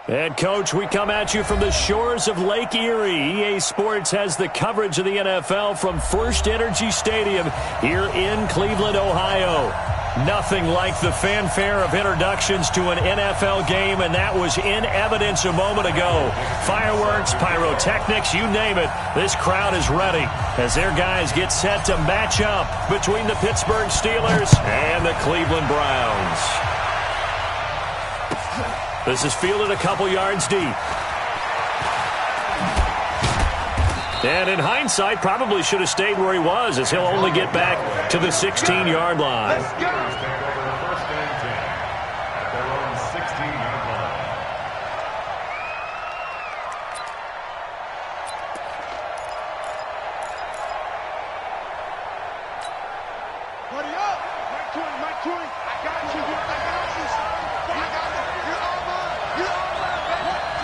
And, Coach, we come at you from the shores of Lake Erie. EA Sports has the coverage of the NFL from First Energy Stadium here in Cleveland, Ohio. Nothing like the fanfare of introductions to an NFL game, and that was in evidence a moment ago. Fireworks, pyrotechnics, you name it. This crowd is ready as their guys get set to match up between the Pittsburgh Steelers and the Cleveland Browns. This is fielded a couple yards deep. And in hindsight, probably should have stayed where he was, as he'll only get back to the 16-yard line. Let's go. First and 10 at their own 16-yard line. Buddy up. Mike Twin. I got you. I got you, son. I got you. You're all mine. You're all mine, baby.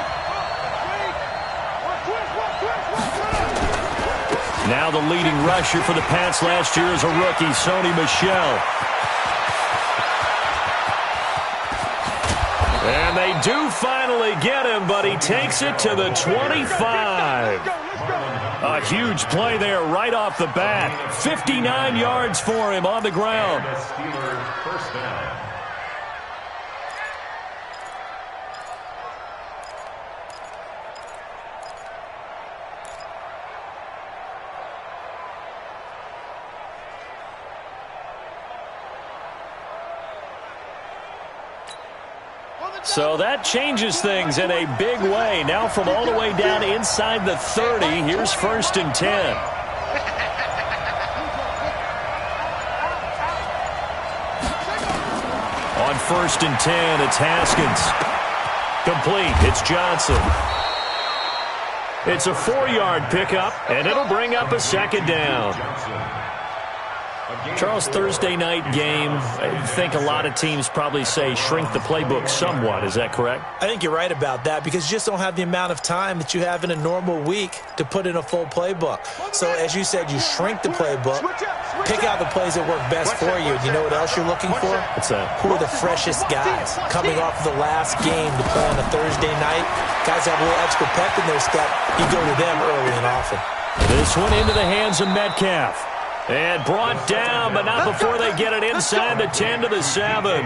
Now the leading rusher for the Pats last year is a rookie, Sony Michel. And they do finally get him, but he takes it to the 25. A huge play there right off the bat. 59 yards for him on the ground. Steelers first down. So that changes things in a big way. Now from all the way down inside the 30, here's first and 10. On first and 10, it's Haskins. Complete. It's Johnson. It's a 4-yard pickup, and it'll bring up a second down. Charles, Thursday night game, I think a lot of teams probably say shrink the playbook somewhat. Is that correct? I think you're right about that because you just don't have the amount of time that you have in a normal week to put in a full playbook. So, as you said, you shrink the playbook, pick out the plays that work best for you. You know what else you're looking for? What's that? Who are the freshest guys coming off of the last game to play on a Thursday night? Guys have a little extra pep in their step. You go to them early and often. This one into the hands of Metcalf. And brought down, but not before they get it inside the 10 to the 7.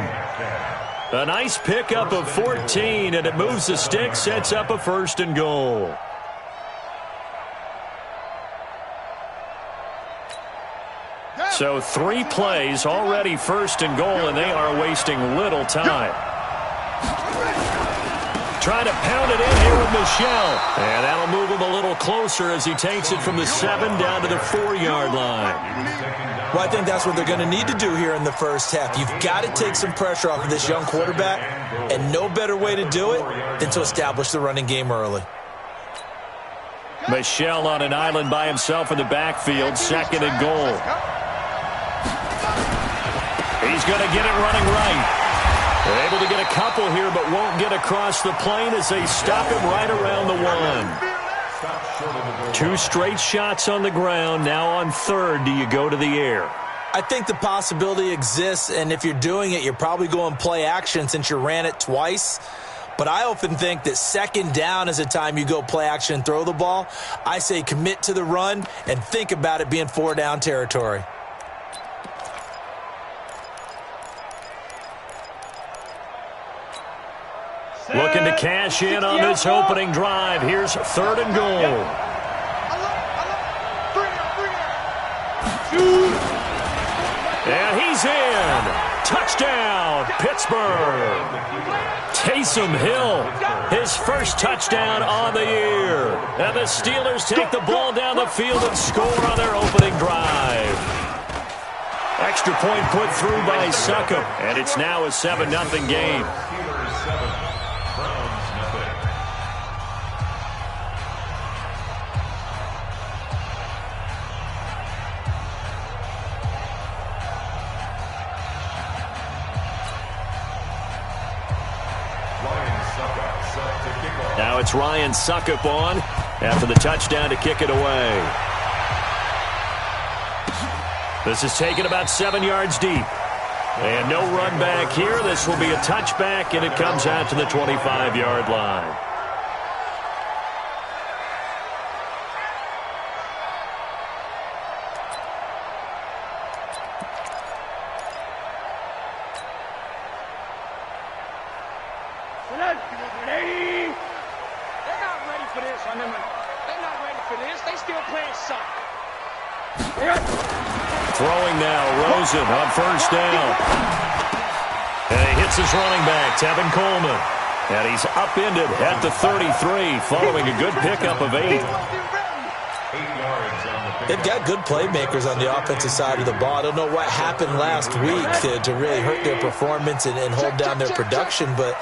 A nice pickup of 14, and it moves the stick, sets up a first and goal. So 3 plays, already first and goal, and they are wasting little time. Trying to pound it in here with Michel. And that'll move him a little closer as he takes it from the 7 down to the 4-yard line. Well, I think that's what they're going to need to do here in the first half. You've got to take some pressure off of this young quarterback, and no better way to do it than to establish the running game early. Michel on an island by himself in the backfield, second and goal. He's going to get it running right. They're able to get a couple here, but won't get across the plane as they stop him right around the 1. 2 straight shots on the ground. Now on third, do you go to the air? I think the possibility exists, and if you're doing it, you're probably going play action since you ran it twice. But I often think that second down is the time you go play action and throw the ball. I say commit to the run and think about it being 4-down territory. Looking to cash in on this opening drive. Here's third and goal. And he's in. Touchdown, Pittsburgh. Taysom Hill, his first touchdown on the year. And the Steelers take the ball down the field and score on their opening drive. Extra point put through by Succop, and it's now a 7-0 game. Now it's Ryan Succop on after the touchdown to kick it away. This is taken about 7 yards deep. And no run back here. This will be a touchback, and it comes out to the 25-yard line. Throwing now, Rosen on first down. And he hits his running back, Tevin Coleman. And he's upended at the 33, following a good pickup of 8. They've got good playmakers on the offensive side of the ball. I don't know what happened last week to really hurt their performance and hold down their production, but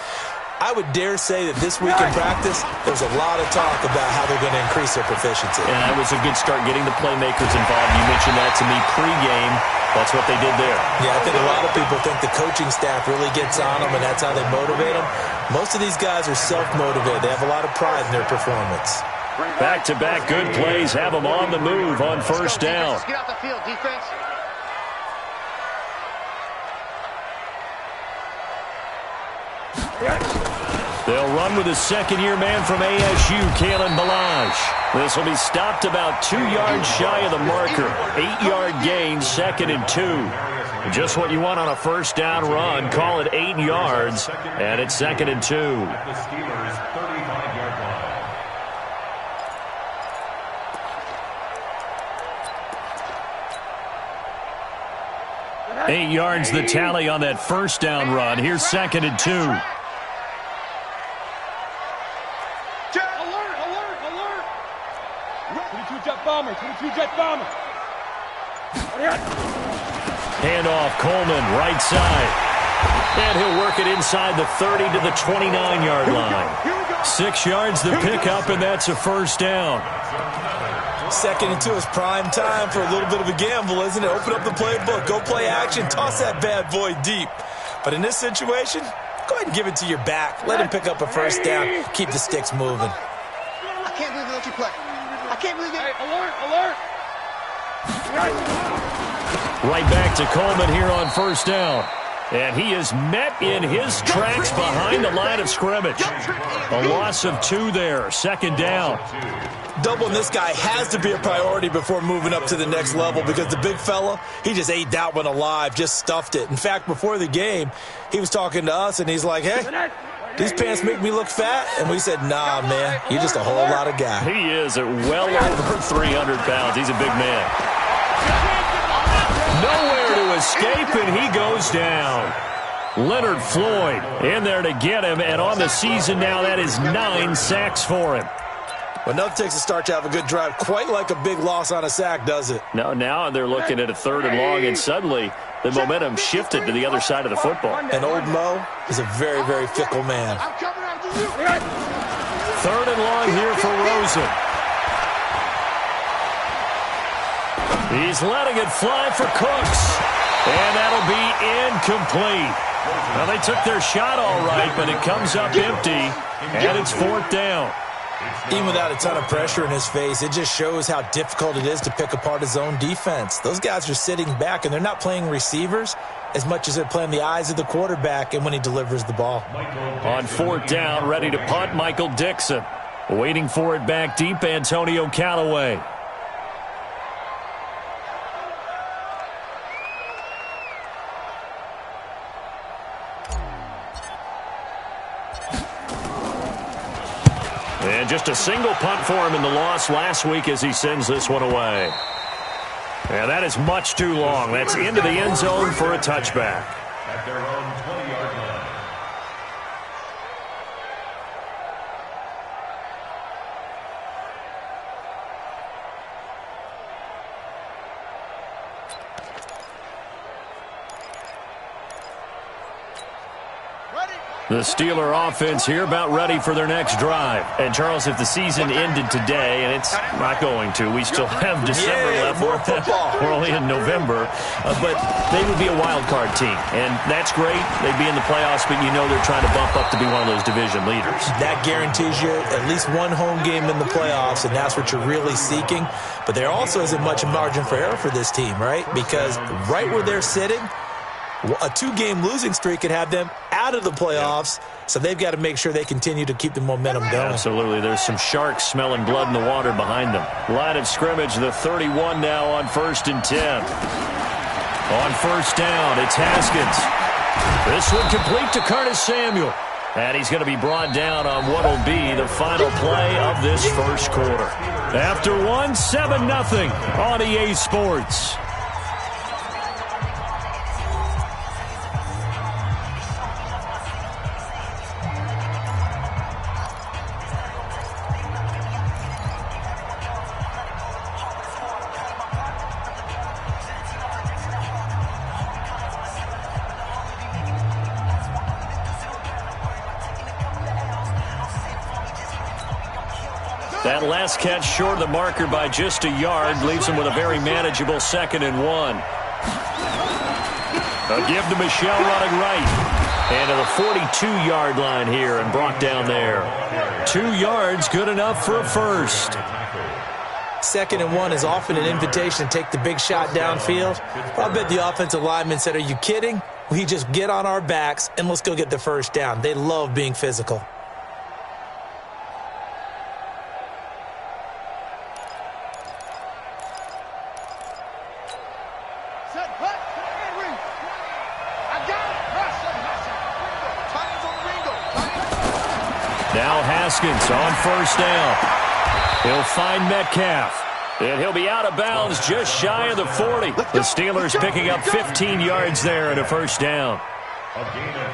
I would dare say that this week in practice, there's a lot of talk about how they're going to increase their proficiency. And that was a good start, getting the playmakers involved. You mentioned that to me pregame. That's what they did there. Yeah, I think a lot of people think the coaching staff really gets on them, and that's how they motivate them. Most of these guys are self-motivated. They have a lot of pride in their performance. Back-to-back good plays have them on the move on first down. Get off the field, defense. They'll run with a second-year man from ASU, Kalen Balaj. This will be stopped about 2 yards shy of the marker. 8-yard gain, 2nd and 2. Just what you want on a first down run. Call it 8 yards, and it's 2nd and 2. The Steelers' 35-yard line. 8 yards the tally on that first down run. Here's 2nd and 2. Handoff, Coleman, right side. And he'll work it inside the 30 to the 29-yard line. 6 yards the pickup, and that's a first down. 2nd and 2 is prime time for a little bit of a gamble, isn't it? Open up the playbook, go play action, toss that bad boy deep. But in this situation, go ahead and give it to your back. Let him pick up a first down. Keep the sticks moving. I can't believe they let you play. I can't believe it. Alert! Right back to Coleman here on first down. And he is met in his tracks behind the line of scrimmage. A loss of 2 there. 2nd down. Doubling this guy has to be a priority before moving up to the next level, because the big fella, he just ate that one alive, just stuffed it. In fact, before the game, he was talking to us, and he's like, hey, these pants make me look fat? And we said, nah, man, you're just a whole lot of guy. He is at well over 300 pounds. He's a big man. Nowhere to escape, and he goes down. Leonard Floyd in there to get him, and on the season now, that is 9 sacks for him. Well, nothing takes a start to have a good drive, quite like a big loss on a sack, does it? No, now they're looking at a 3rd and long, and suddenly the momentum shifted to the other side of the football. And old Mo is a very, very fickle man. 3rd and long here for Rosen. He's letting it fly for Cooks, and that'll be incomplete. Well, they took their shot all right, but it comes up empty, and it's 4th down. Even without a ton of pressure in his face, it just shows how difficult it is to pick apart his own defense. Those guys are sitting back, and they're not playing receivers as much as they're playing the eyes of the quarterback and when he delivers the ball. On 4th down, ready to punt, Michael Dixon. Waiting for it back deep, Antonio Callaway. And just a single punt for him in the loss last week as he sends this one away. And that is much too long. That's into the end zone for a touchback. At their own 20-yard line. The Steeler offense here about ready for their next drive. And, Charles, if the season ended today, and it's not going to, we still have December left. We're only in November. But they would be a wild card team. And that's great. They'd be in the playoffs, but you know they're trying to bump up to be one of those division leaders. That guarantees you at least one home game in the playoffs, and that's what you're really seeking. But there also isn't much margin for error for this team, right? Because right where they're sitting, A 2-game losing streak could have them out of the playoffs, so they've got to make sure they continue to keep the momentum going. Absolutely. There's some sharks smelling blood in the water behind them. Line of scrimmage, the 31 now on 1st and 10. On 1st down, it's Haskins. This one complete to Curtis Samuel. And he's going to be brought down on what will be the final play of this first quarter. After one, 7-0 on EA Sports. That last catch short of the marker by just a yard leaves him with a very manageable 2nd and 1. A give to Michel running right. And to the 42-yard line here and brought down there. 2 yards, good enough for a first. 2nd and 1 is often an invitation to take the big shot downfield. I bet the offensive lineman said, are you kidding? We just get on our backs and let's go get the first down. They love being physical. Now Haskins on 1st down. He'll find Metcalf. And he'll be out of bounds just shy of the 40. The Steelers picking up 15 yards there and a 1st down. A gain of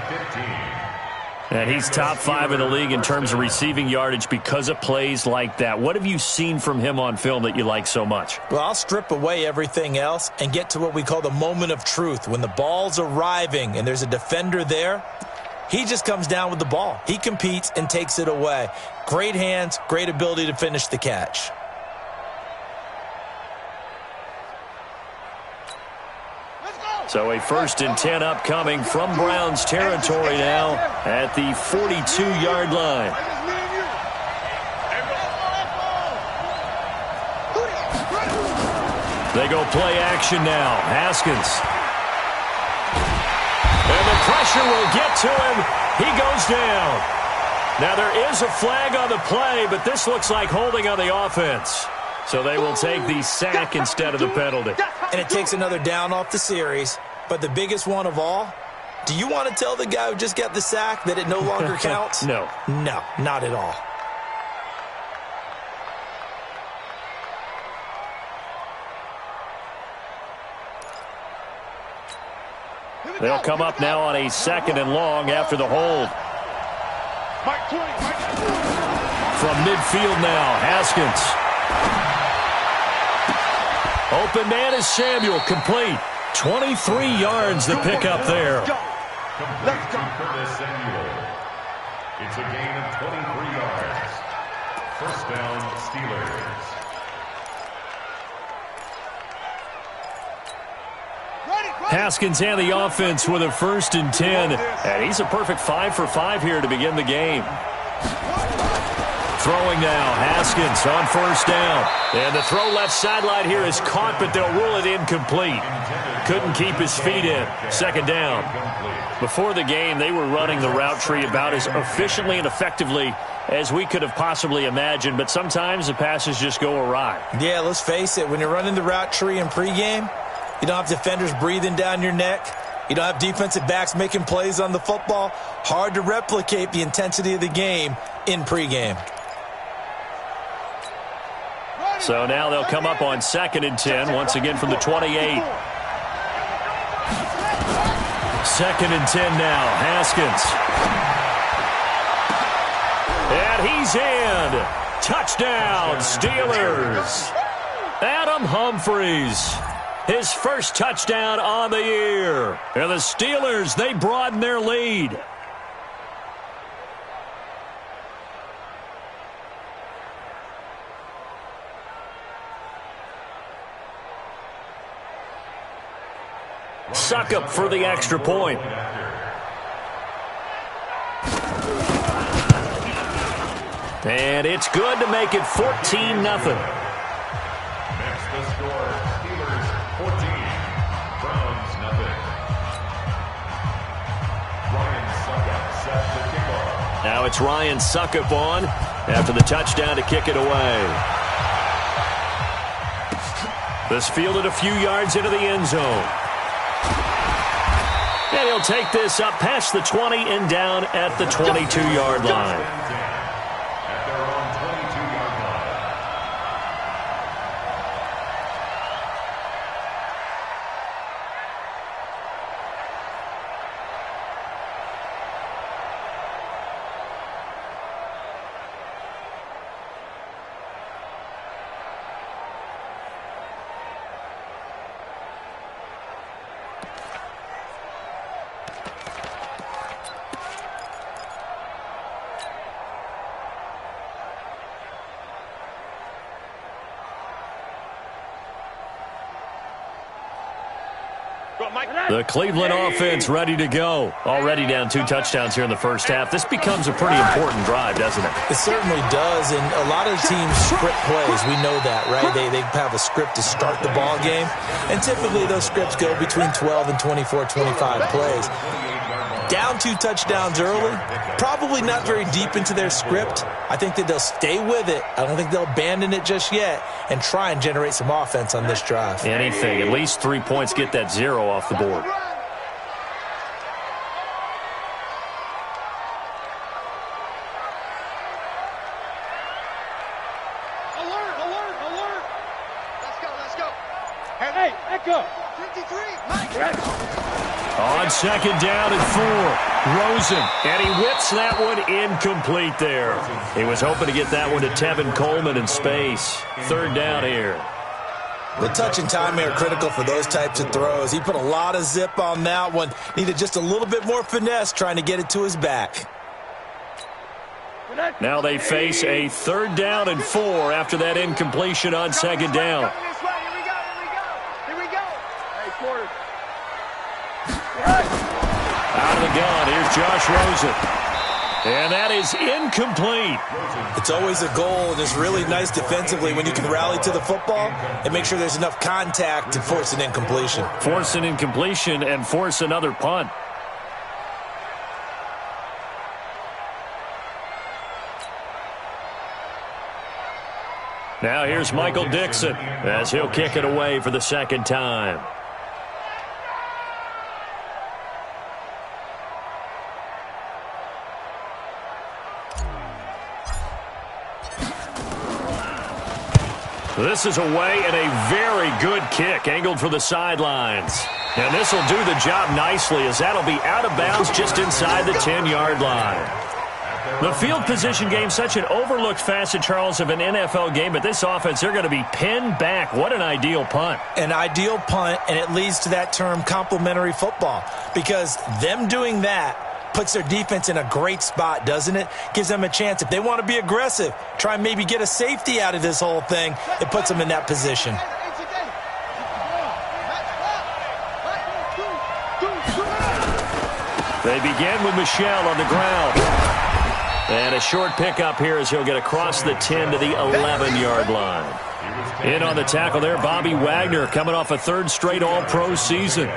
15. And he's top 5 in the league in terms of receiving yardage because of plays like that. What have you seen from him on film that you like so much? Well, I'll strip away everything else and get to what we call the moment of truth. When the ball's arriving and there's a defender there, he just comes down with the ball. He competes and takes it away. Great hands, great ability to finish the catch. So a 1st and 10 upcoming from Browns territory now at the 42-yard line. They go play action now. Haskins. And the pressure will get to him. He goes down. Now there is a flag on the play, but this looks like holding on the offense. So they will take the sack instead of the penalty. And it takes another down off the series. But the biggest one of all, do you want to tell the guy who just got the sack that it no longer counts? No. No, not at all. They'll come up now on a 2nd and long after the hold. From midfield now, Haskins. Open man is Samuel, complete. 23 yards the pick up there. Complete to Curtis Samuel. It's a gain of 23 yards. 1st down, Steelers. Haskins and the offense with a 1st and 10. And he's a perfect 5 for 5 here to begin the game. Throwing now, Haskins on 1st down. And the throw left sideline here is caught, but they'll rule it incomplete. Couldn't keep his feet in. 2nd down. Before the game, they were running the route tree about as efficiently and effectively as we could have possibly imagined, but sometimes the passes just go awry. Yeah, let's face it. When you're running the route tree in pregame, you don't have defenders breathing down your neck. You don't have defensive backs making plays on the football. Hard to replicate the intensity of the game in pregame. So now they'll come up on 2nd and 10, once again from the 28. 2nd and 10 now, Haskins. And he's in. Touchdown, Steelers. Adam Humphries. His first touchdown on the year. And the Steelers, they broaden their lead. Suck up for the extra point. And it's good to make it 14-0. That's the score. Steelers 14, Browns 0. it's Ryan Suckup on after the touchdown to kick it away. This fielded a few yards into the end zone. And he'll take this up past the 20 and down at the 22-yard line. The Cleveland offense ready to go. Already down 2 touchdowns here in the first half. This becomes a pretty important drive, doesn't it? It certainly does, and a lot of teams script plays. We know that, right? They have a script to start the ball game, and typically those scripts go between 12 and 24, 25 plays. Down 2 touchdowns early, probably not very deep into their script. I think that they'll stay with it. I don't think they'll abandon it just yet and try and generate some offense on this drive. Anything. At least 3 points, get that 0 off the board. Alert. Let's go. Hey, echo. 53, Mike. On second down and 4, Rosen, and he whips that one incomplete there. He was hoping to get that one to Tevin Coleman in space. Third down here. The touch and time are critical for those types of throws. He put a lot of zip on that one. Needed just a little bit more finesse trying to get it to his back. Now they face a third down and 4 after that incompletion on second down. Here we go. Hey, quarter. Out of the gun, here's Josh Rosen. And that is incomplete. It's always a goal, and it's really nice defensively when you can rally to the football and make sure there's enough contact to force an incompletion. Force an incompletion and force another punt. Now here's Michael Dixon as he'll kick it away for the second time. This is away and a very good kick angled for the sidelines. And this will do the job nicely as that'll be out of bounds just inside the 10-yard line. The field position game, such an overlooked facet, Charles, of an NFL game, but this offense, they're going to be pinned back. What an ideal punt. An ideal punt, and it leads to that term complementary football, because them doing that puts their defense in a great spot, doesn't it? Gives them a chance. If they want to be aggressive, try and maybe get a safety out of this whole thing, it puts them in that position. They begin with Michel on the ground. And a short pickup here as he'll get across the 10 to the 11-yard line. In on the tackle there, Bobby Wagner coming off a 3rd straight All-Pro season.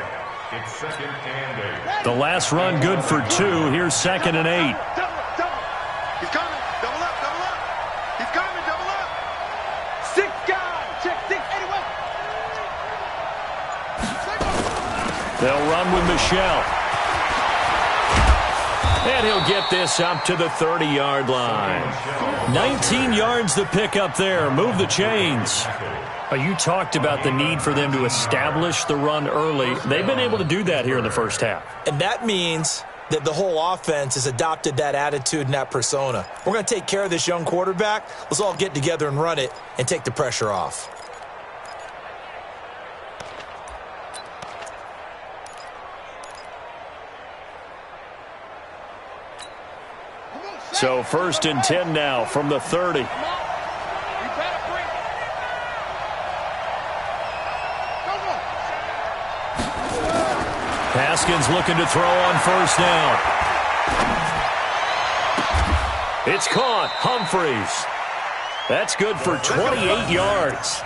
The last run good for 2. Here's 2nd and 8. He's coming. Double up. He's coming. Double up. 6 guys. Check 6. 81. They'll run with Michel. And he'll get this up to the 30-yard line. 19 yards to pick up there. Move the chains. You talked about the need for them to establish the run early. They've been able to do that here in the first half. And that means that the whole offense has adopted that attitude and that persona. We're going to take care of this young quarterback. Let's all get together and run it and take the pressure off. So 1st and 10 now from the 30. Haskins looking to throw on 1st down. It's caught. Humphreys. That's good for 28 yards.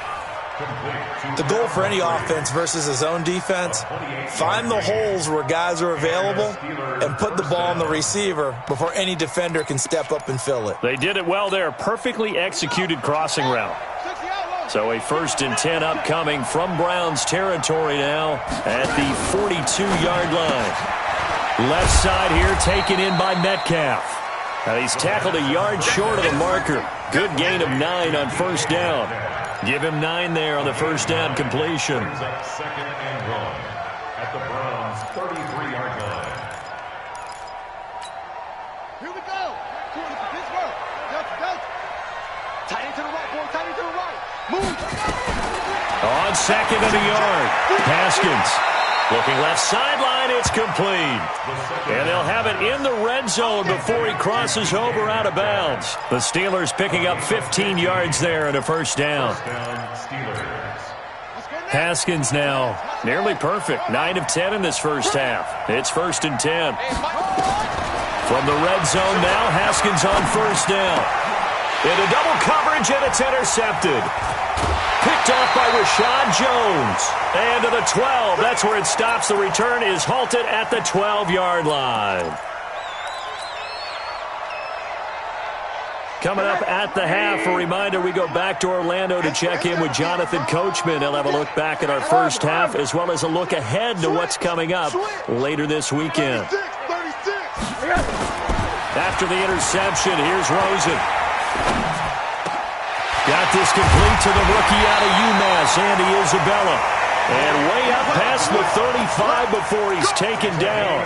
The goal for any offense versus a zone defense, find the holes where guys are available and put the ball on the receiver before any defender can step up and fill it. They did it well there. Perfectly executed crossing route. So a 1st and 10 upcoming from Browns territory now at the 42-yard line. Left side here taken in by Metcalf. Now he's tackled a yard short of the marker. Good gain of 9 on 1st down. Give him 9 there on the 1st down completion. Brings up 2nd and 1 at the Browns' 33-yard line. Here we go. Corner for Pittsburgh. Delta. Tight end to the right, boy. Tight end to the right. Move. On 2nd and a yard. Haskins looking left sideline. It's complete. And they'll have it in the red zone before he crosses over out of bounds. The Steelers picking up 15 yards there and a 1st down. Haskins now nearly perfect. 9 of 10 in this 1st half. It's 1st and 10. From the red zone now, Haskins on 1st down. Into double coverage, and it's intercepted. Picked off by Rashad Jones. And to the 12. That's where it stops. The return is halted at the 12-yard line. Coming up at the half, a reminder, we go back to Orlando to check in with Jonathan Coachman. He'll have a look back at our 1st half as well as a look ahead to what's coming up later this weekend. After the interception, here's Rosen. Got this complete to the rookie out of UMass, Andy Isabella. And way up past the 35 before he's taken down.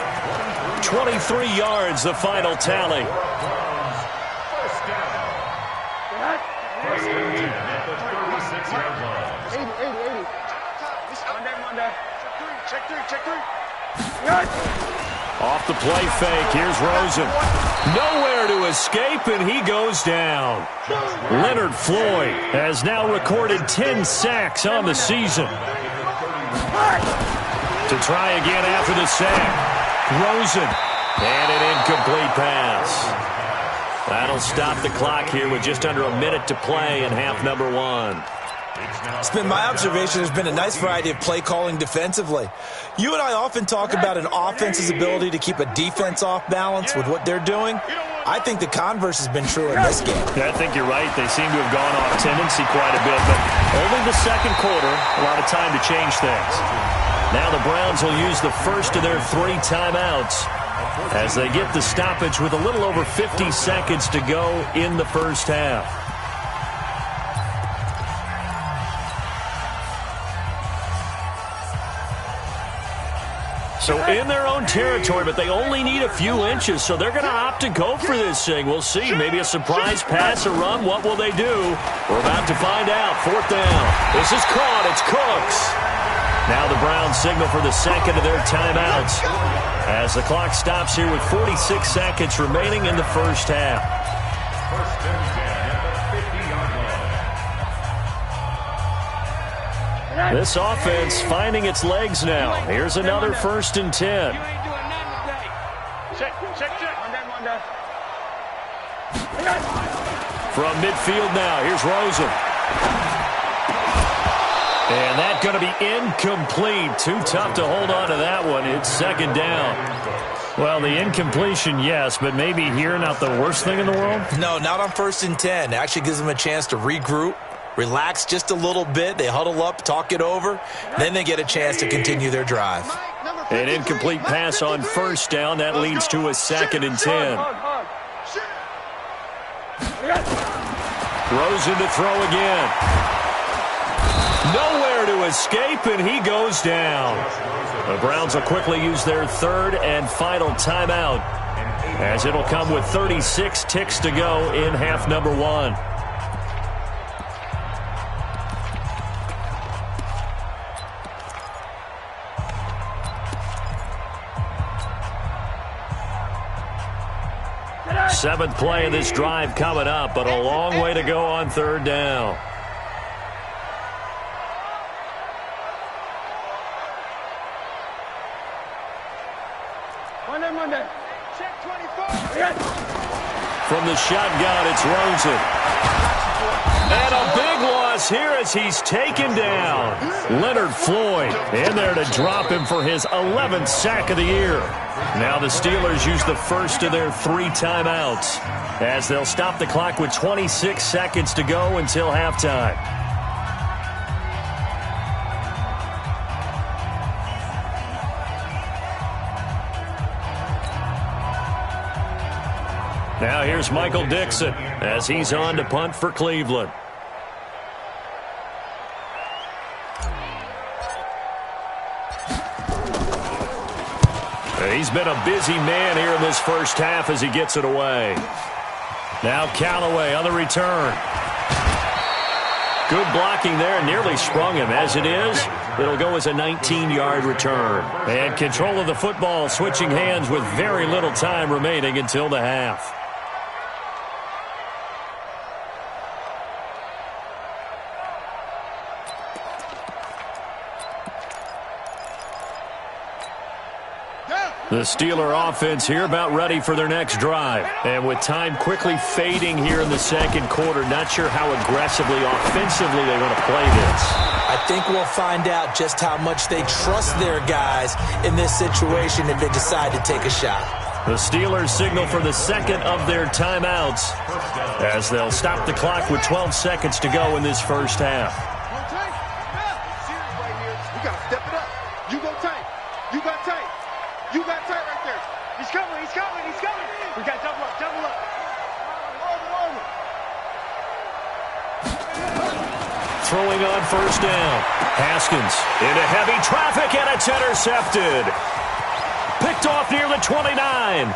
23 yards, the final tally. Off the play fake, here's Rosen. Nowhere to escape, and he goes down. Leonard Floyd has now recorded 10 sacks on the season. To try again after the sack. Rosen. And an incomplete pass. That'll stop the clock here with just under a minute to play in half number 1. It's been my observation there's been a nice variety of play calling defensively. You and I often talk about an offense's ability to keep a defense off balance with what they're doing. I think the converse has been true in this game. Yeah, I think you're right. They seem to have gone off tendency quite a bit, but only the 2nd quarter, a lot of time to change things. Now the Browns will use the first of their 3 timeouts as they get the stoppage with a little over 50 seconds to go in the 1st half. So in their own territory, but they only need a few inches, so they're going to opt to go for this thing. We'll see. Maybe a surprise pass or run. What will they do? We're about to find out. 4th down. This is caught. It's Cooks. Now the Browns signal for the 2nd of their timeouts as the clock stops here with 46 seconds remaining in the 1st half. 1st and 10 at the 50-yard line. This offense finding its legs now. Here's another 1st and 10. Check. From midfield now, here's Rosen. And that's going to be incomplete. Too tough to hold on to that one. It's 2nd down. Well, the incompletion, yes, but maybe here not the worst thing in the world? No, not on 1st and 10. It actually gives them a chance to regroup, relax just a little bit. They huddle up, talk it over. Then they get a chance to continue their drive. An incomplete pass on 1st down. That leads to a 2nd and 10. Rosen to throw again. Nowhere to escape, and he goes down. The Browns will quickly use their 3rd and final timeout as it'll come with 36 ticks to go in half number 1. Seventh play of this drive coming up, but a long way to go on 3rd down. Check 24. From the shotgun, it's Rosen. And a big loss loss here as he's taken down. Leonard Floyd in there to drop him for his 11th sack of the year. Now the Steelers use the first of their 3 timeouts as they'll stop the clock with 26 seconds to go until halftime. Now here's Michael Dixon as he's on to punt for Cleveland. He's been a busy man here in this first half as he gets it away. Now Callaway on the return. Good blocking there, nearly sprung him. As it is, it'll go as a 19-yard return. And control of the football switching hands with very little time remaining until the half. The Steeler offense here about ready for their next drive. And with time quickly fading here in the second quarter, not sure how aggressively, offensively they want to play this. I think we'll find out just how much they trust their guys in this situation if they decide to take a shot. The Steelers signal for the second of their timeouts as they'll stop the clock with 12 seconds to go in this first half. You got to step it up. You go tight. You got tight. You got tight right there. He's coming, he's coming, he's coming. We got double up, double up. Over. Throwing on first down. Haskins into heavy traffic, and it's intercepted. Picked off near the 29.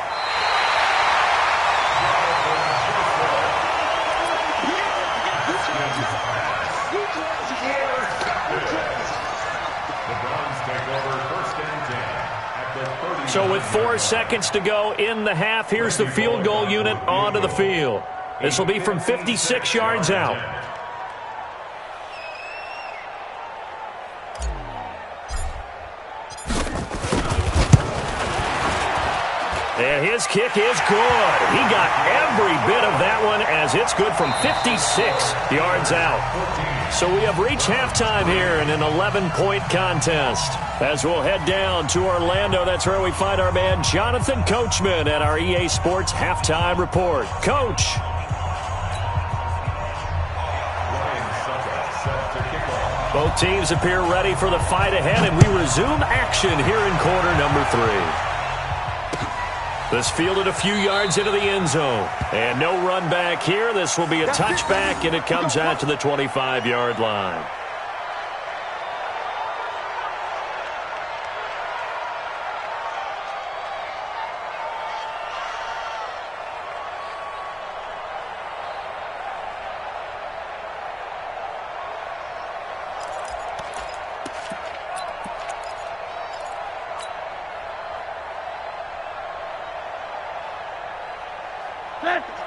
So with 4 seconds to go in the half, here's the field goal unit onto the field. This will be from 56 yards out. And his kick is good. He got every bit of that one as it's good from 56 yards out. So we have reached halftime here in an 11-point contest. As we'll head down to Orlando, that's where we find our man Jonathan Coachman at our EA Sports Halftime Report. Coach. Both teams appear ready for the fight ahead, and we resume action here in quarter number 3. This fielded a few yards into the end zone. And no run back here. This will be a touchback, and it comes out to the 25-yard line.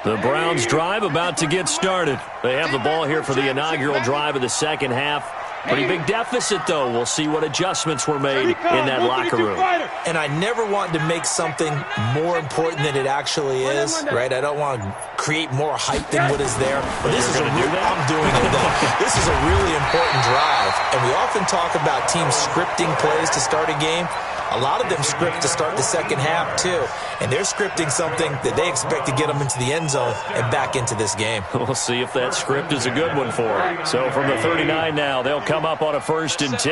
The Browns drive about to get started. They have the ball here for the inaugural drive of the second half. Pretty big deficit, though. We'll see what adjustments were made in that locker room. And I never want to make something more important than it actually is, right? I don't want to create more hype than what is there. But this is I'm doing it, though. This is a really important drive. And we often talk about teams scripting plays to start a game. A lot of them script to start the second half, too. And they're scripting something that they expect to get them into the end zone and back into this game. We'll see if that script is a good one for them. So from the 39 now, they'll come up on a 1st and 10.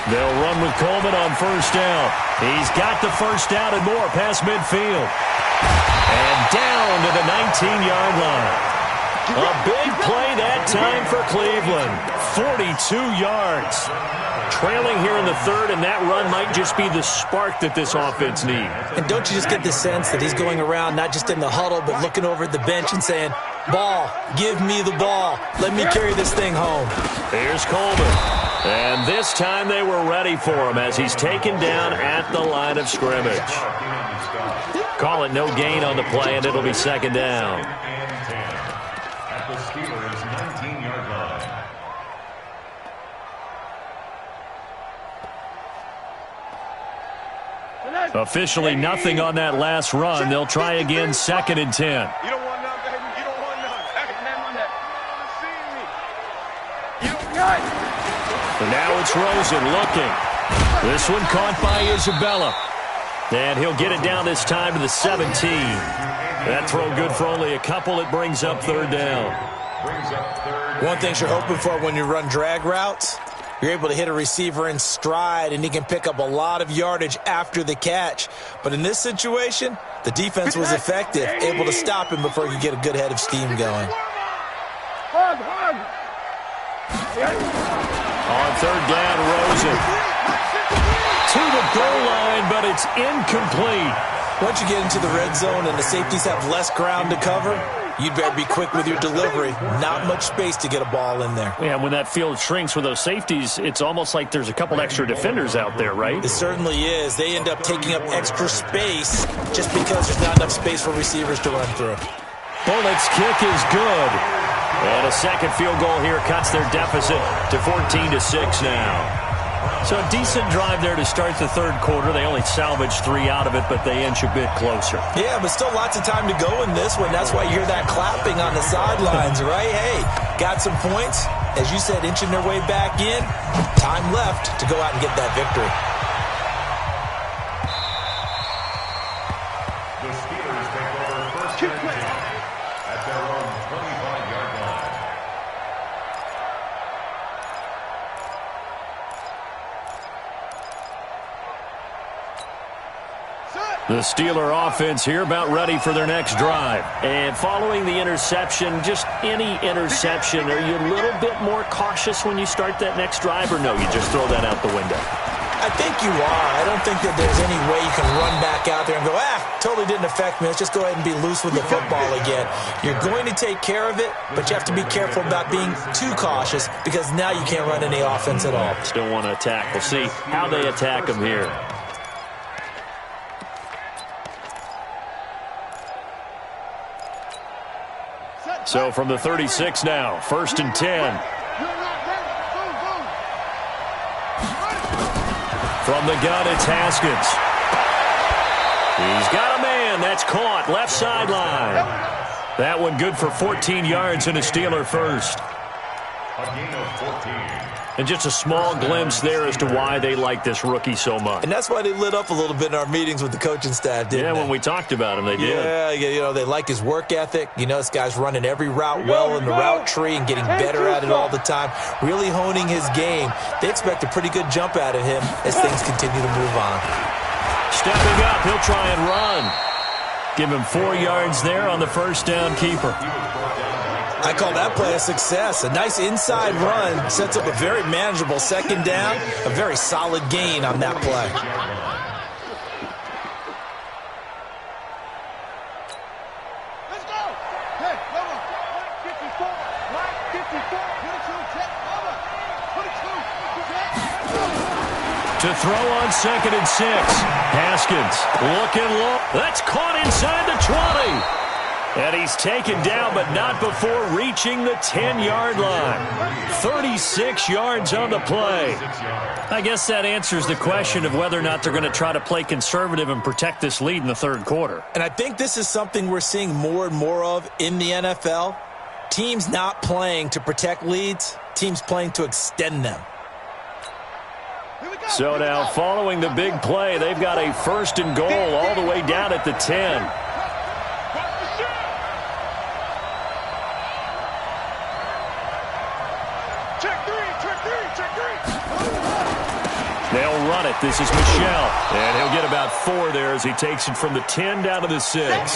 They'll run with Coleman on first down. He's got the first down and more past midfield. And down to the 19-yard line. A big play that time for Cleveland. 42 yards. Trailing here in the third, and that run might just be the spark that this offense needs. And don't you just get the sense that he's going around, not just in the huddle, but looking over at the bench and saying, ball, give me the ball. Let me carry this thing home. Here's Coleman. And this time they were ready for him as he's taken down at the line of scrimmage. Call it no gain on the play, and it'll be second down. The Steelers' 19-yard line. Officially nothing on that last run. They'll try again, 2nd and 10. You don't want none, baby. You don't want none. And now it's Rosen looking. This one caught by Isabella. And he'll get it down this time to the 17. That throw good for only a couple. It brings up third down. One thing you're hoping for when you run drag routes, you're able to hit a receiver in stride, and he can pick up a lot of yardage after the catch. But in this situation, the defense was effective, able to stop him before he could get a good head of steam going. On third down, Rosen to the goal line, but it's incomplete. Once you get into the red zone and the safeties have less ground to cover, you'd better be quick with your delivery. Not much space to get a ball in there. Yeah, when that field shrinks with those safeties, it's almost like there's a couple extra defenders out there, right? It certainly is. They end up taking up extra space just because there's not enough space for receivers to run through. Bullock's kick is good. And a second field goal here cuts their deficit to 14-6 now. So a decent drive there to start the third quarter. They only salvaged 3 out of it, but they inch a bit closer. Yeah, but still lots of time to go in this one. That's why you hear that clapping on the sidelines, right? Hey, got some points. As you said, inching their way back in. Time left to go out and get that victory. The Steelers take over first and 10 at their own 25-yard line. The Steeler offense here about ready for their next drive. And following the interception, just any interception, are you a little bit more cautious when you start that next drive, or no, you just throw that out the window? I think you are. I don't think that there's any way you can run back out there and go, totally didn't affect me. Let's just go ahead and be loose with the football again. You're going to take care of it, but you have to be careful about being too cautious because now you can't run any offense at all. Still want to attack. We'll see how they attack them here. So from the 36 now, first and 10. From the gun, it's Haskins. He's got a man. That's caught. Left sideline. That one good for 14 yards and a Steeler first. A gain of 14. And just a small glimpse there as to why they like this rookie so much. And that's why they lit up a little bit in our meetings with the coaching staff, didn't they? Yeah, when we talked about him, they did. Yeah, you know, they like his work ethic. You know, this guy's running every route well in the route tree and getting better at it all the time, really honing his game. They expect a pretty good jump out of him as things continue to move on. Stepping up, he'll try and run. Give him 4 yards there on the first down keeper. I call that play a success. A nice inside run sets up a very manageable second down, a very solid gain on that play. Let's go. Hey, come on. 54. 52. 22. To throw on second and 6. Haskins looking low. That's caught inside the 20. And he's taken down, but not before reaching the 10-yard line. 36 yards on the play. I guess that answers the question of whether or not they're going to try to play conservative and protect this lead in the third quarter. And I think this is something we're seeing more and more of in the NFL. Teams not playing to protect leads, teams playing to extend them. So now, following the big play, they've got a first and goal all the way down at the 10. They'll run it. This is Michelle. And he'll get about 4 there as he takes it from the 10 down to the 6.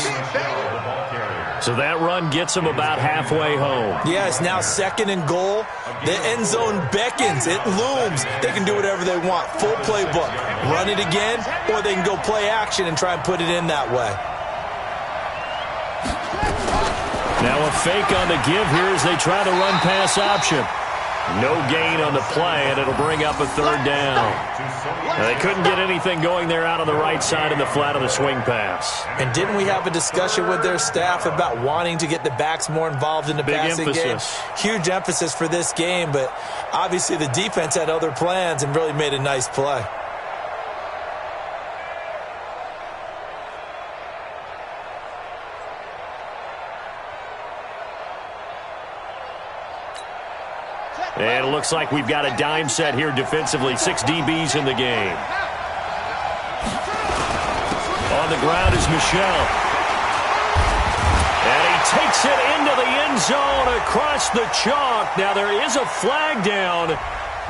So that run gets him about halfway home. Yeah, it's now second and goal. The end zone beckons. It looms. They can do whatever they want. Full playbook. Run it again, or they can go play action and try and put it in that way. Now a fake on the give here as they try to run pass option. No gain on the play, and it'll bring up a third down. They couldn't get anything going there out on the right side in the flat of the swing pass. And didn't we have a discussion with their staff about wanting to get the backs more involved in the passing game? Huge emphasis for this game, but obviously the defense had other plans and really made a nice play. And it looks like we've got a dime set here defensively. 6 DBs in the game. On the ground is Michel. And he takes it into the end zone across the chalk. Now there is a flag down,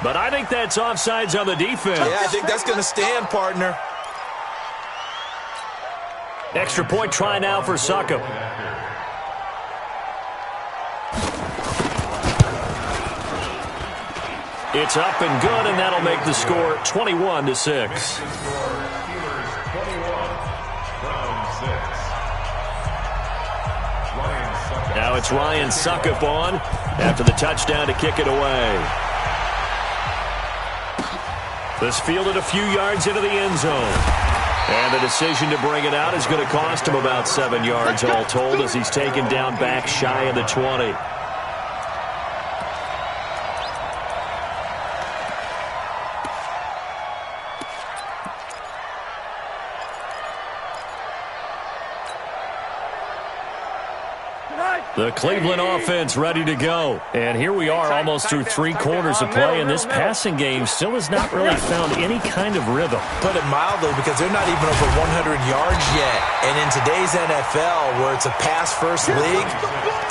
but I think that's offsides on the defense. Yeah, I think that's going to stand, partner. Extra point try now for Succop. It's up and good, and that'll make the score 21-6. Now it's Ryan Succop on after the touchdown to kick it away. This fielded a few yards into the end zone. And the decision to bring it out is going to cost him about 7 yards all told as he's taken down back shy of the 20. The Cleveland offense ready to go. And here we are almost through 3 quarters of play, and this passing game still has not really found any kind of rhythm. Put it mildly, because they're not even over 100 yards yet. And in today's NFL, where it's a pass-first league,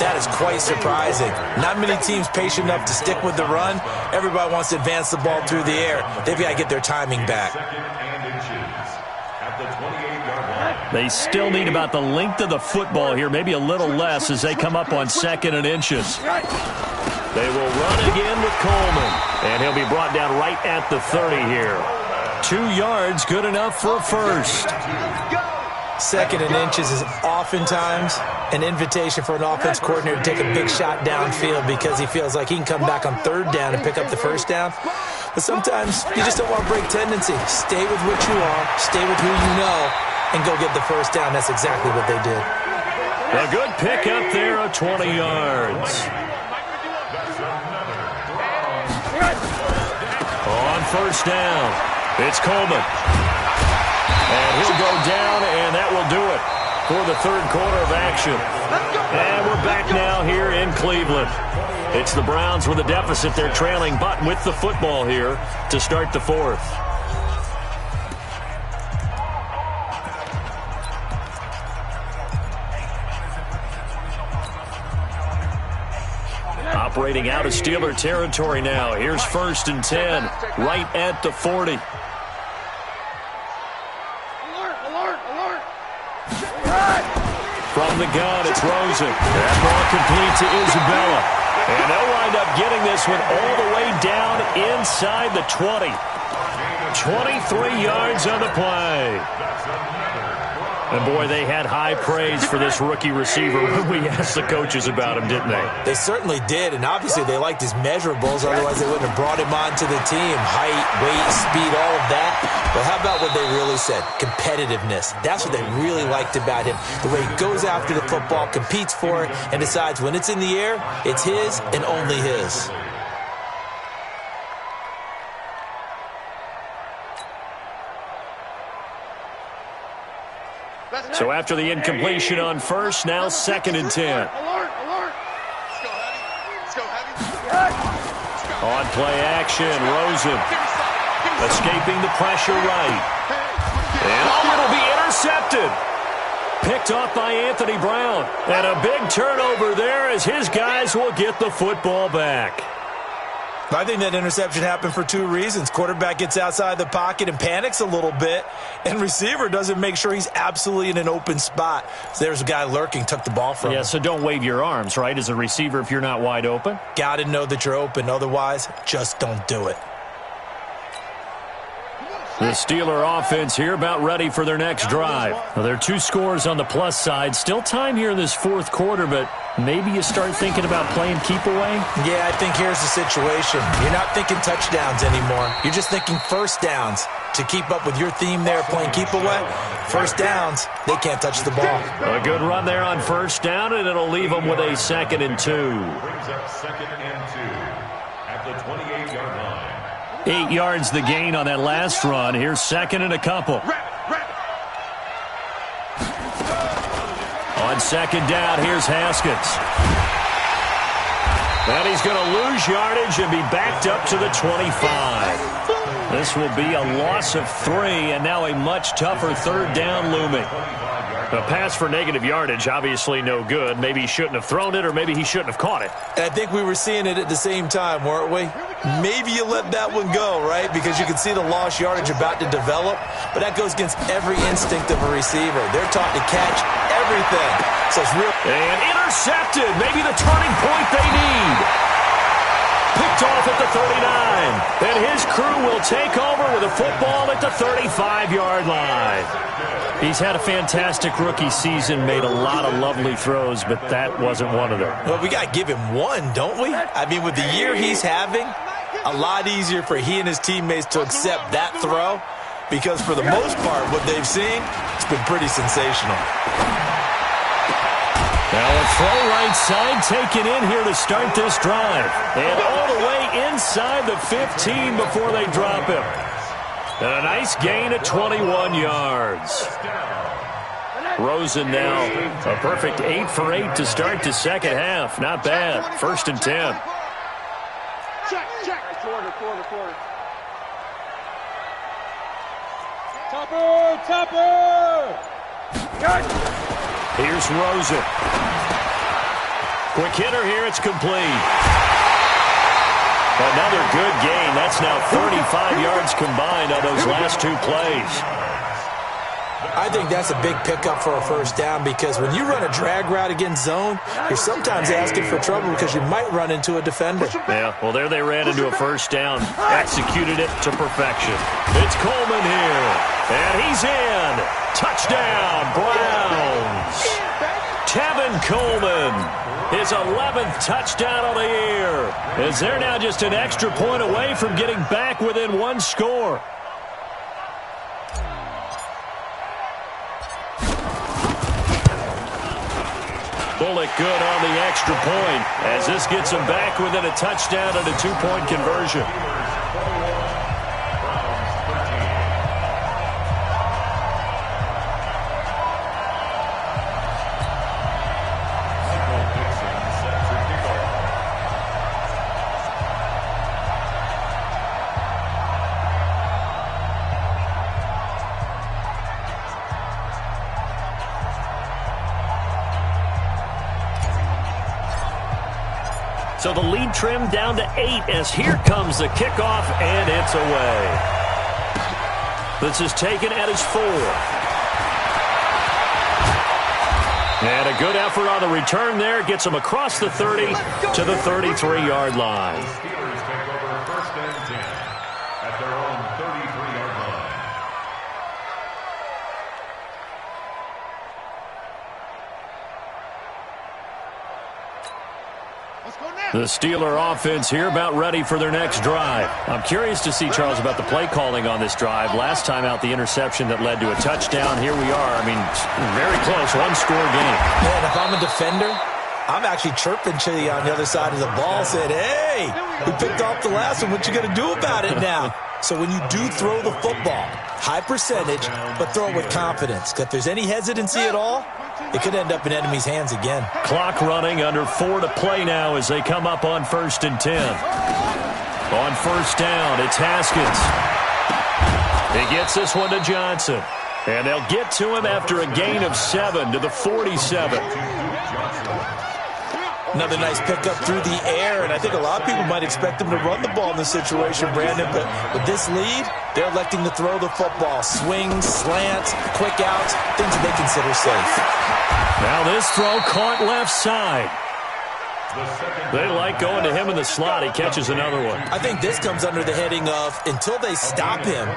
that is quite surprising. Not many teams patient enough to stick with the run. Everybody wants to advance the ball through the air. They've got to get their timing back. They still need about the length of the football here, maybe a little less as they come up on 2nd and inches. They will run again with Coleman, and he'll be brought down right at the 30 here. 2 yards, good enough for a first. 2nd and inches is oftentimes an invitation for an offense coordinator to take a big shot downfield because he feels like he can come back on 3rd down and pick up the first down. But sometimes you just don't want to break tendency. Stay with what you are, stay with who you know, and go get the first down. That's exactly what they did. A good pickup there of 20 yards. On 1st down, it's Coleman. And he'll go down, and that will do it for the 3rd quarter of action. And we're back now here in Cleveland. It's the Browns with a deficit. They're trailing, but with the football here to start the 4th. Operating out of Steeler territory now. Here's 1st and 10, right at the 40. From the gun, it's Rosen. That ball complete to Isabella. And they'll wind up getting this one all the way down inside the 20. 23 yards on the play. And, boy, they had high praise for this rookie receiver when we asked the coaches about him, didn't they? They certainly did, and obviously they liked his measurables. Otherwise, they wouldn't have brought him onto the team. Height, weight, speed, all of that. But how about what they really said? Competitiveness. That's what they really liked about him. The way he goes after the football, competes for it, and decides when it's in the air, it's his and only his. So after the incompletion on 1st, now 2nd and 10. On play action, Rosen escaping the pressure right. And it'll be intercepted. Picked off by Anthony Brown. And a big turnover there as his guys will get the football back. I think that interception happened for 2 reasons. Quarterback gets outside the pocket and panics a little bit, and receiver doesn't make sure he's absolutely in an open spot. So there's a guy lurking, took the ball from him. Yeah, so don't wave your arms, right, as a receiver if you're not wide open. Got to know that you're open. Otherwise, just don't do it. The Steeler offense here about ready for their next drive. Now, there are 2 scores on the plus side. Still time here in this 4th quarter, but maybe you start thinking about playing keep away? Yeah, I think here's the situation. You're not thinking touchdowns anymore. You're just thinking first downs. To keep up with your theme there, playing keep away, first downs, they can't touch the ball. A good run there on 1st down, and it'll leave them with a 2nd and 2. Brings up 2nd and 2 at the 28-yard line. 8 yards the gain on that last run. Here's 2nd and a couple. On 2nd down, here's Haskins. And he's going to lose yardage and be backed up to the 25. This will be a loss of 3, and now a much tougher third down looming. A pass for negative yardage, obviously no good. Maybe he shouldn't have thrown it, or maybe he shouldn't have caught it. And I think we were seeing it at the same time, weren't we? Maybe you let that one go, right? Because you can see the lost yardage about to develop. But that goes against every instinct of a receiver. They're taught to catch everything. So it's real. And intercepted. Maybe the turning point they need. Picked off at the 39. And his crew will take over with a football at the 35-yard line. He's had a fantastic rookie season, made a lot of lovely throws, but that wasn't one of them. Well, we got to give him one, don't we? I mean, with the year he's having, a lot easier for he and his teammates to accept that throw, because for the most part, what they've seen, it's been pretty sensational. Now a throw right side taken in here to start this drive. And all the way inside the 15 before they drop him. And a nice gain of 21 yards. Rosen now a perfect 8 for 8 to start the second half. Not bad. 1st and 10. Check. Quarter. Topper! Here's Rosen. Quick hitter here. It's complete. Another good gain. That's now 35 yards combined on those last 2 plays. I think that's a big pickup for a first down, because when you run a drag route against zone, you're sometimes asking for trouble because you might run into a defender. Yeah, well, there they ran into a first down. Executed it to perfection. It's Coleman here. And he's in. Touchdown, Browns. Tevin Coleman, his 11th touchdown of the year, as they're now just an extra point away from getting back within 1 score. Bullock good on the extra point, as this gets him back within a touchdown and a 2-point conversion. So the lead trimmed down to 8 as here comes the kickoff, and it's away. This is taken at his 4. And a good effort on the return there. Gets him across the 30 to the 33-yard line. The Steelers take over 1st and 10 at their own 33-yard line. The Steeler offense here about ready for their next drive. I'm curious to see, Charles, about the play calling on this drive. Last time out, the interception that led to a touchdown. Here we are. I mean, very close, 1-score game. Man, if I'm a defender, I'm actually chirping to you on the other side of the ball, saying, hey, we picked off the last one. What you going to do about it now? So when you do throw the football, high percentage, but throw it with confidence. Because if there's any hesitancy at all, it could end up in enemy's hands again. Clock running, under 4 to play now as they come up on 1st and 10. On 1st down, it's Haskins. He gets this one to Johnson. And they'll get to him after a gain of 7 to the 47. Another nice pickup through the air, and I think a lot of people might expect them to run the ball in this situation, Brandon, but with this lead, they're electing to throw the football. Swings, slants, quick outs, things that they consider safe. Now this throw caught left side. They like going to him in the slot. He catches another one. I think this comes under the heading of, until they stop him,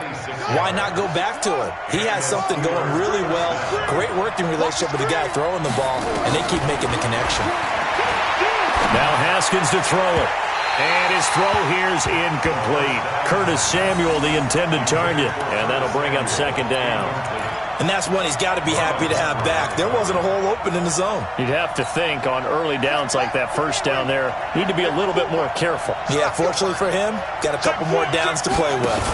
why not go back to him? He has something going really well, great working relationship with the guy throwing the ball, and they keep making the connection. Now Haskins to throw it. And his throw here's incomplete. Curtis Samuel, the intended target. And that'll bring up 2nd down. And that's one he's got to be happy to have back. There wasn't a hole open in the zone. You'd have to think on early downs like that 1st down there, need to be a little bit more careful. Yeah, fortunately for him, got a couple more downs to play with.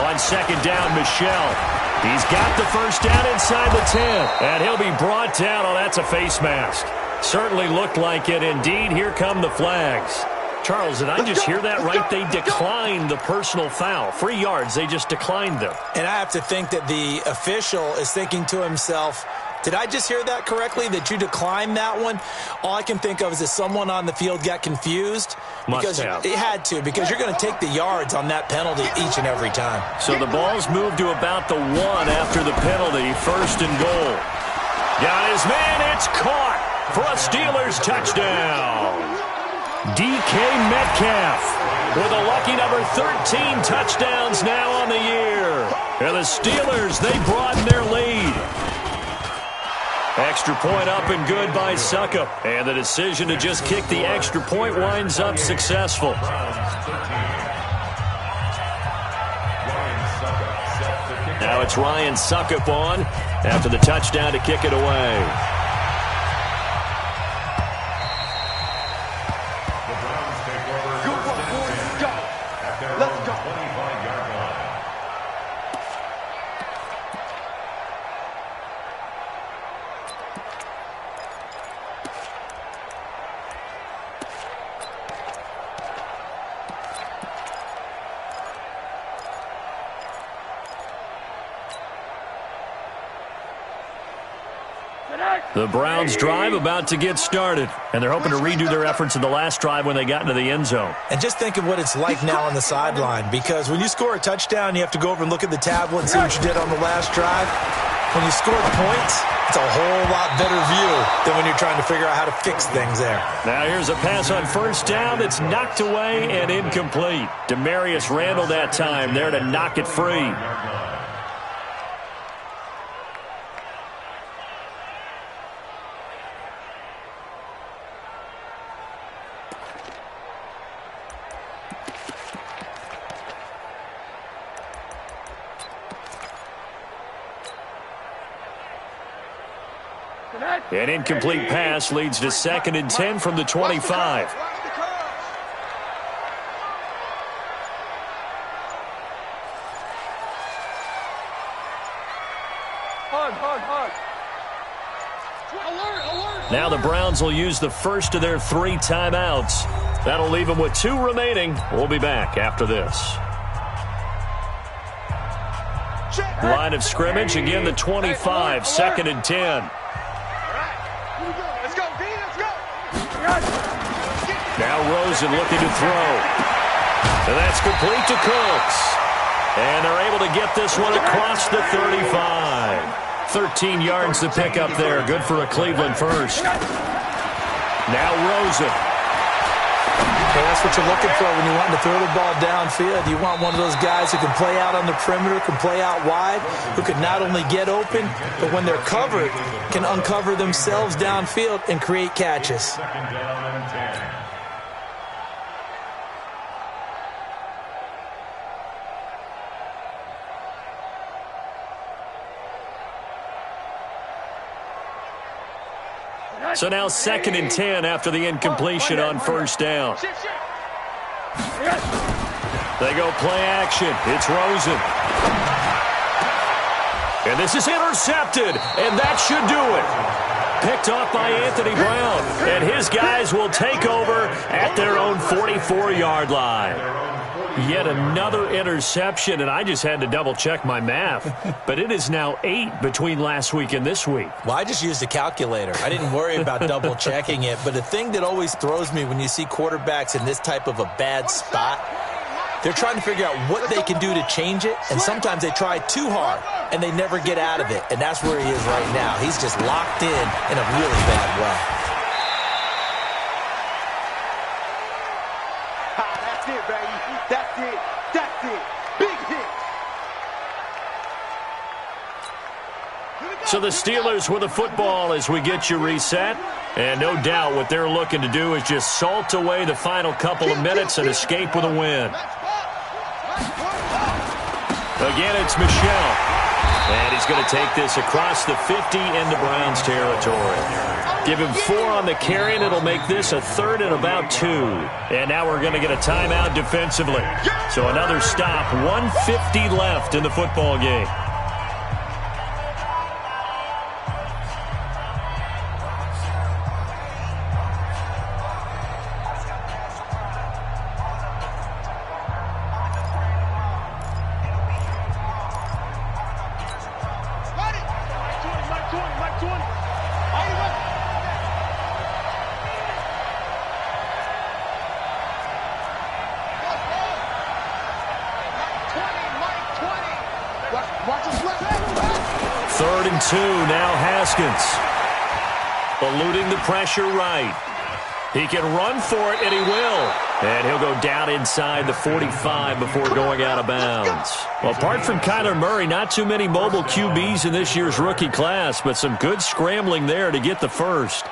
On 2nd down, Michelle. He's got the 1st down inside the 10. And he'll be brought down. Oh, that's a face mask. Certainly looked like it. Indeed, here come the flags. Charles, did I just hear that right? They declined the personal foul. 3 yards, they just declined them. And I have to think that the official is thinking to himself, did I just hear that correctly, that you declined that one? All I can think of is that someone on the field got confused. Must have. It had to, because you're going to take the yards on that penalty each and every time. So the ball's moved to about the 1 after the penalty, 1st and goal. Got his man, it's caught for a Steelers touchdown. DK Metcalf with a lucky number 13 touchdowns now on the year. And the Steelers, they broaden their lead. Extra point up and good by Suckup. And the decision to just kick the extra point winds up successful. Now it's Ryan Suckup on after the touchdown to kick it away. The Browns drive about to get started, and they're hoping to redo their efforts in the last drive when they got into the end zone. And just think of what it's like now on the sideline, because when you score a touchdown, you have to go over and look at the tablet and see what you did on the last drive. When you score points, it's a whole lot better view than when you're trying to figure out how to fix things there. Now here's a pass on 1st down that's knocked away and incomplete. Demarius Randall that time there to knock it free. An incomplete pass leads to 2nd and 10 from the 25. Now the Browns will use the first of their 3 timeouts. That'll leave them with 2 remaining. We'll be back after this. Line of scrimmage, again the 25, 2nd and 10. Now Rosen looking to throw. And that's complete to Cooks. And they're able to get this one across the 35. 13 yards to pick up there. Good for a Cleveland first. Now Rosen. Okay, that's what you're looking for when you want to throw the ball downfield. You want one of those guys who can play out on the perimeter, can play out wide, who can not only get open, but when they're covered, can uncover themselves downfield and create catches. 2nd down and 10. So now 2nd and 10 after the incompletion on 1st down. They go play action. It's Rosen. And this is intercepted, and that should do it. Picked off by Anthony Brown, and his guys will take over at their own 44-yard line. Yet another interception, and I just had to double-check my math. But it is now 8 between last week and this week. Well, I just used a calculator. I didn't worry about double-checking it. But the thing that always throws me when you see quarterbacks in this type of a bad spot, they're trying to figure out what they can do to change it, and sometimes they try too hard, and they never get out of it. And that's where he is right now. He's just locked in a really bad way. That's it, baby. That's it. That's it. Big hit. So the Steelers with the football as we get you reset. And no doubt what they're looking to do is just salt away the final couple of minutes and escape with a win. Again, it's Michel. And he's going to take this across the 50 into Browns territory. Give him 4 on the carry, and it'll make this a 3rd and about 2. And now we're going to get a timeout defensively. So another stop, 1:50 left in the football game. and 2. Now Haskins. Eluding the pressure right. He can run for it, and he will. And he'll go down inside the 45 before going out of bounds. Well, apart from Kyler Murray, not too many mobile QBs in this year's rookie class, but some good scrambling there to get the first.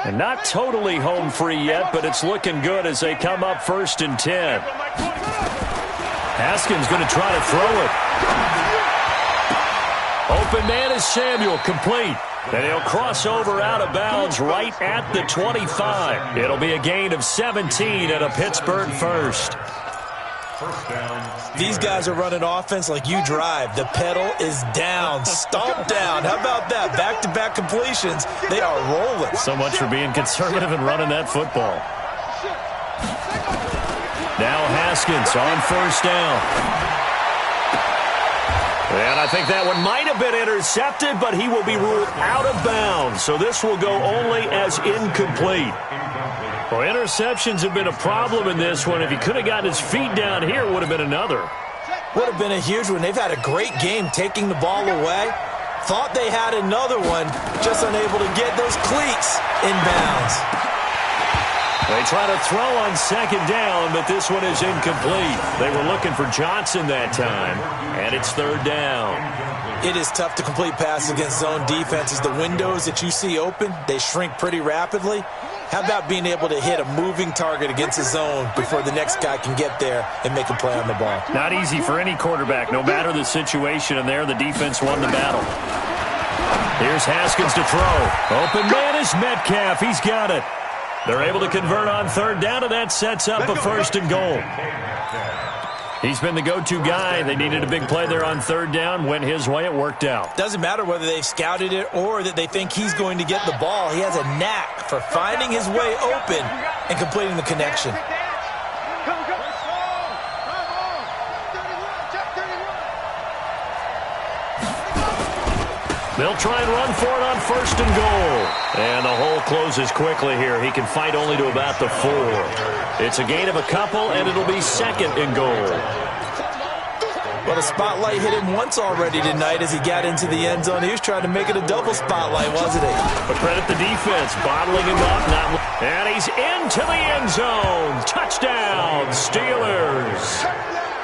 And not totally home free yet, but it's looking good as they come up 1st and 10. Haskins going to try to throw it. Open man is Samuel, complete. And he'll cross over out of bounds right at the 25. It'll be a gain of 17 and a Pittsburgh first. These guys are running offense like you drive. The pedal is down, stomp down. How about that? Back-to-back completions. They are rolling. So much for being conservative and running that football. Now Haskins on 1st down. And I think that one might have been intercepted, but he will be ruled out of bounds. So this will go only as incomplete. Well, interceptions have been a problem in this one. If he could have gotten his feet down here, it would have been another. Would have been a huge one. They've had a great game taking the ball away. Thought they had another one, just unable to get those cleats in bounds. They try to throw on 2nd down, but this one is incomplete. They were looking for Johnson that time, and it's 3rd down. It is tough to complete passes against zone defenses. The windows that you see open, they shrink pretty rapidly. How about being able to hit a moving target against a zone before the next guy can get there and make a play on the ball? Not easy for any quarterback, no matter the situation, and there the defense won the battle. Here's Haskins to throw. Open man is Metcalf. He's got it. They're able to convert on 3rd down, and that sets up a 1st and goal. He's been the go-to guy. They needed a big play there on 3rd down. Went his way. It worked out. Doesn't matter whether they've scouted it or that they think he's going to get the ball. He has a knack for finding his way open and completing the connection. They'll try and run for it on 1st and goal. And the hole closes quickly here. He can fight only to about the 4. It's a gain of a couple, and it'll be 2nd and goal. Well, the spotlight hit him once already tonight as he got into the end zone. He was trying to make it a double spotlight, wasn't he? But credit the defense, bottling him up. And he's into the end zone. Touchdown, Steelers.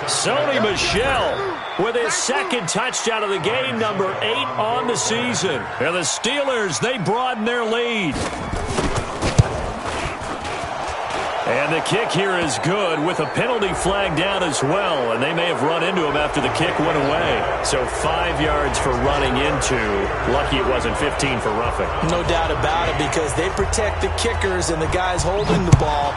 Sony Michel with his 2nd touchdown of the game, number 8 on the season. And the Steelers, they broaden their lead. And the kick here is good with a penalty flag down as well. And they may have run into him after the kick went away. So 5 yards for running into. Lucky it wasn't 15 for roughing. No doubt about it, because they protect the kickers and the guys holding the ball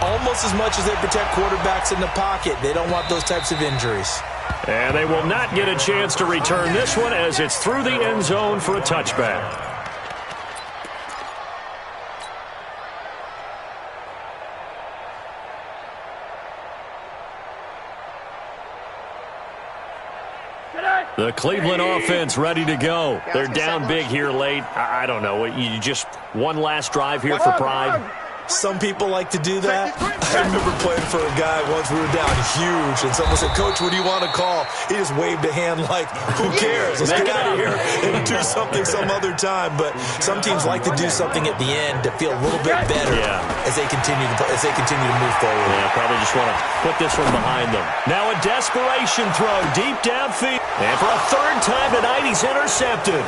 almost as much as they protect quarterbacks in the pocket. They don't want those types of injuries. And they will not get a chance to return this one as it's through the end zone for a touchback. The Cleveland offense ready to go. They're down big here late. I don't know. You just one last drive here for pride. Some people like to do that. I remember playing for a guy once. We were down huge, and someone said, "Coach, what do you want to call?" He just waved a hand like, "Who cares? Let's get out of here and do something some other time." But some teams like to do something at the end to feel a little bit better as they continue to move forward. Yeah, probably just want to put this one behind them. Now a desperation throw deep downfield, and for a 3rd time tonight, he's intercepted.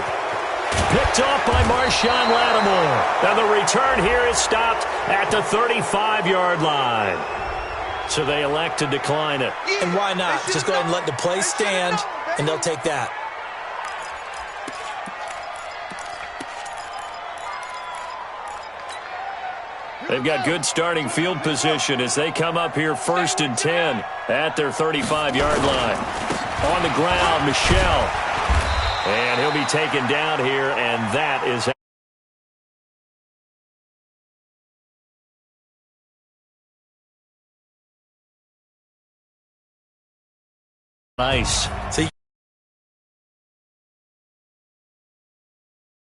Picked off by Marshawn Lattimore. And the return here is stopped at the 35-yard line. So they elect to decline it. And why not? Just go ahead and let the play stand, and they'll take that. They've got good starting field position as they come up here 1st and 10 at their 35-yard line. On the ground, Michel. And he'll be taken down here, and that is nice. So